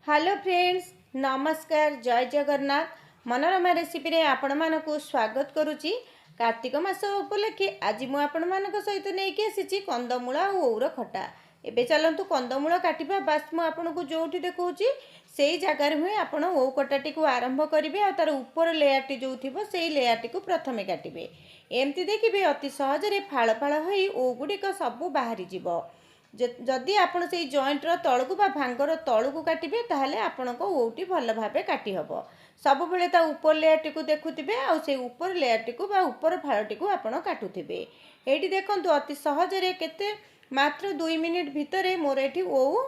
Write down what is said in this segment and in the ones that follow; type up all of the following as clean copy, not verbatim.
Hello friends, नमस्कार। जय Jagannath. Manorama recipe रे आपण मानकु स्वागत करुची। कार्तिक मास उपलक्षे आज मु आपण मानक सहित नेकी आसीची कंदमूला और ओउर खटा। एबे चलंतु कंदमूला काटिबा। बास मु आपनकु जोठी देखौची सेही जगार हुए आपण ओउ कटाटी को आरंभ करिवे आ तार ऊपर लेयरटी जो थिबो सेही लेयरटी को प्रथमे काटिबे। एमती देखिबे अति सहज रे फाळ फाळ होई ओउ गुडी सब बाहरी जिवो। जदि आपण से जॉइंटर तलकू बा भांगर तलकू काटिबे ताहले आपनको ओउटी भल भाबे काटी हबो। सब बेले ता ऊपर लेयरटी को देखुथिबे आ से ऊपर लेयरटी को बा ऊपर फाळटी को आपण काटुथिबे। एठी देखंतु अति सहज रे केते मात्र 2 मिनिट भितरे मोर एठी ओउ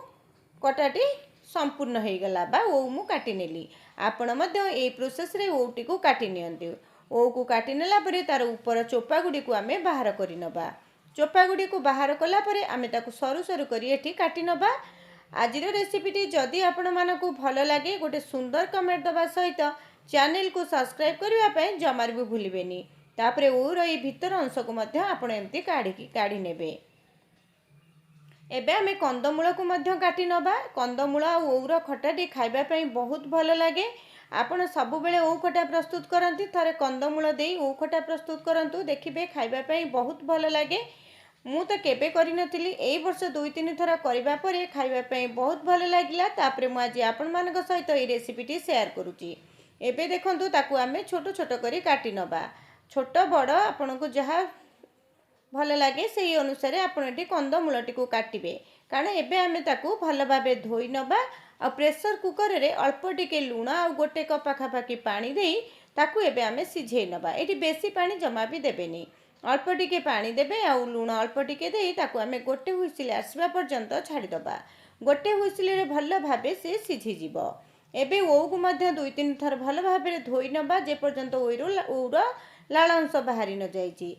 कटाटी संपूर्ण हो गला बा ओउ मु काटी नेली। आपण मध्य ए प्रोसेस रे ओउटी को काटी नियंतु। ओउ को काटी नेला परे तार ऊपर चोपा गुडी को आमे बाहर करि नबा। चोपा गुडी को बाहर कला परे आमे ताकू सरू सरू करी एठी काटी नबा। आजिर रेसिपीटी जदि आपण मानकू भल लागे गोटे सुंदर कमेंट दबा सहित चैनल को सब्सक्राइब करबा पय जमार भी भूलिबेनी। तापरे ओउर ए भीतर अंश को मध्य आपण एम्ति काढी नेबे। एबे आमे कंदमूल को मध्य काटी नबा। कंदमूला और ओउर खटाटी खाइबा पय बहुत भल लागे। आपण सब बेले ओउ खटा प्रस्तुत करंती, थरे कंदमूल देई ओउ खटा प्रस्तुत करंतु, देखिबे खाइबा पय बहुत भल लागे। मु तो केबे करि नथिली, एई वर्ष 2-3 थरा करिबा परे खाइबा पय बहुत भल लागिला। तापरे मु आज आपण मानक सहित ए रेसिपीटी शेयर करूची। एबे देखंतु ताकू आमे छोटो छोटो करी काटी नबा। छोटो बड़ आपनको जहा भल लगे से अनुसार आपण एटी कंदमूलटी को काटिबे। कारण एबे आमे ताकू भल भाबे धोई नबा आ प्रेशर कुकर रे अल्प टिके लूण आ गोटे कप पाखापाखि पानी देई ताकू एबे आमे सिझेई नबा। एटी बेसी पानी जमा भी देबेनी, अल्प टिके पानी देबे आ लूण अल्प टिके देई ताकू आमे गोटे हुइसिल आसबा पर्यंत छाड़ी दबा। गोटे हुइसिल रे भल भाबे से सिझी जिवो। एबे ओउ को मध्य 2-3 थर भल भाबे धोई नबा जे पर्यंत ओउर लाल अंश बाहरी न जाईची।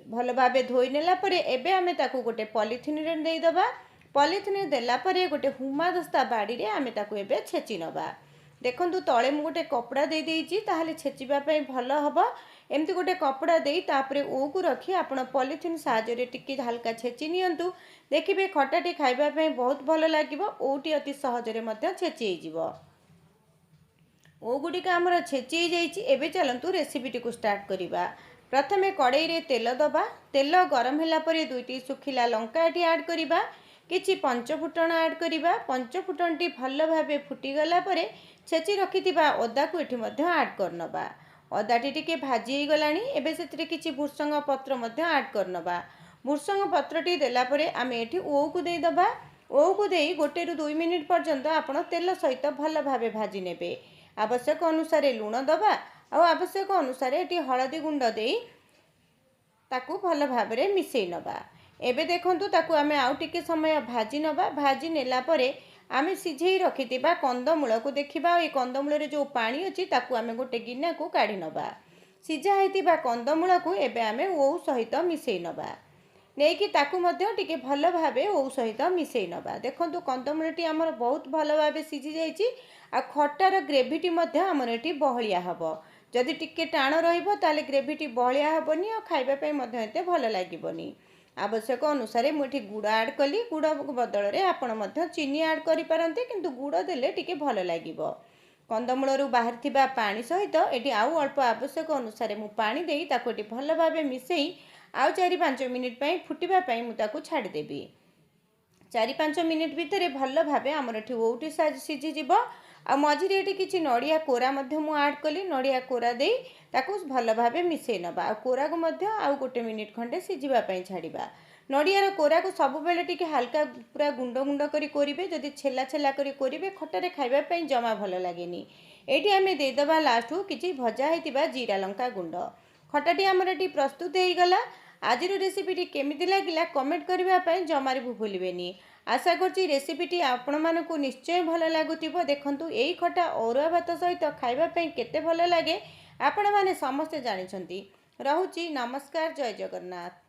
भल भाबे धोई नेला परे एबे आमे ताकू गोटे पॉलिथिन रे देई दबा। पॉलिथिन देला परे गोटे हुमा दस्ता बाड़ी रे आमे ताकू एबे छेची नबा। देखंतु तळे मु गोटे कपड़ा देई देईची, ताहाले छेचिबा पय भल हबो। एमती गोटे कपड़ा देई तापरे ओ को रखी आपण पॉलिथिन साहाय्य रे टिके हल्का छेची नियंतु। देखिबे खटाटी खाइबा पय बहुत भल लागिवो। ओटी अति सहज रे मध्य छेची जिवो। ओ गुडी का हमर छेची जाईची। एबे चलंतु रेसिपीटी को स्टार्ट करिबा। प्रथमे कड़ाई रे तेल दबा। तेल गरम होला परे 2टी सुखिला लंका एटी ऐड करिबा। किछि पंचफुटण ऐड करिबा। पंचफुटणटी भल भाबे फुटी गला परे छेची रखिथिबा अदा को एठी मध्य ऐड करनबा। अदाटी टिके भाजी गलानी। एबे सेतिरे किछि भुसंग पत्र मध्य ऐड करनबा। भुसंग पत्रटी देला परे आमे एठी ओउ को देई दबा। ओउ को देई 1-2 मिनिट पर्यंत आपण तेल सहित भल भाबे भाजी नेबे। आवश्यक अनुसार लूण दबा आ आवश्यक अनुसार एटी हळदी गुंड देई ताकू भल भाबरे मिसेई नबा। एबे देखंतु ताकू आमे आउ टिके समय भाजी नबा। भाजी नेला परे आमे सिझेई रखिथिबा कंदमूल को देखिबा। ए कंदमूल रे जो पानी अछि ताकू आमे गोटे गिन्ना को काढी नबा। सिझा हेतिबा कंदमूल को एबे आमे ओउ सहित मिसेई नबा। नेकी ताकू मध्य टिके भल भाबे ओउ सहित मिसेई नबा। देखंतु कंदमूलटी हमर बहुत भल भाबे सिझी जाईची आ खटार ग्रेविटी मध्य हमर एटी बहलिया हबो। जदि टिके टाण रहिबो ताले ग्रेविटी बहलिया हबोनी आ खाइबा पय मध्य एते भल लागिबोनी। आवश्यक अनुसार मुठी गुड़ ऐड कली। गुड़ बदल रे आपण मध्य चीनी ऐड करि पारंते, किंतु गुड़ देले टिके भल लागिबो। कंदमूल रु बाहर थिबा पानी सहित एटी आउ अल्प आवश्यक अनुसार मु पानी देई ताको एटी भल भाबे मिसेई आउ 4-5 मिनिट पय फुटिबा पय मु ताको छाडी देबी। 4-5 मिनिट भितरे भल भाबे हमर एठी ओउटी सिझी जिवो। आ मझिरे एटी किछि नडिया कोरा मध्य मु ऐड कली। नडिया कोरा देई ताकू भल भाबे मिसेई नबा। आ कोरा को मध्य आउ 1 मिनिट खंडे सिझिबा पय छाडिबा। नडियार कोरा को सब बेले टिके हल्का पूरा गुंड गुंड करी कोरिबे। जदि छेला छेला करी कोरिबे खटारे खाइबा पय जमा भल लागेनी। एटी आमे देई दबा लास्ट को किछि भजा हेतिबा जीरा लंका गुंड। खटाटी हमर एटी प्रस्तुत हेई गला। आजिर रेसिपीटी केमिति लागिला कमेंट करबा पय जमार भी भूलिबेनी। आशा करछि रेसिपीटी आपण मानकु निश्चय भल लागुतिबो। देखंतु एई खटा अरुआ भात सहित खाइबा पय केते भल लागे आपण माने समस्त जानिछंती। रहुछि नमस्कार। जय जगन्नाथ।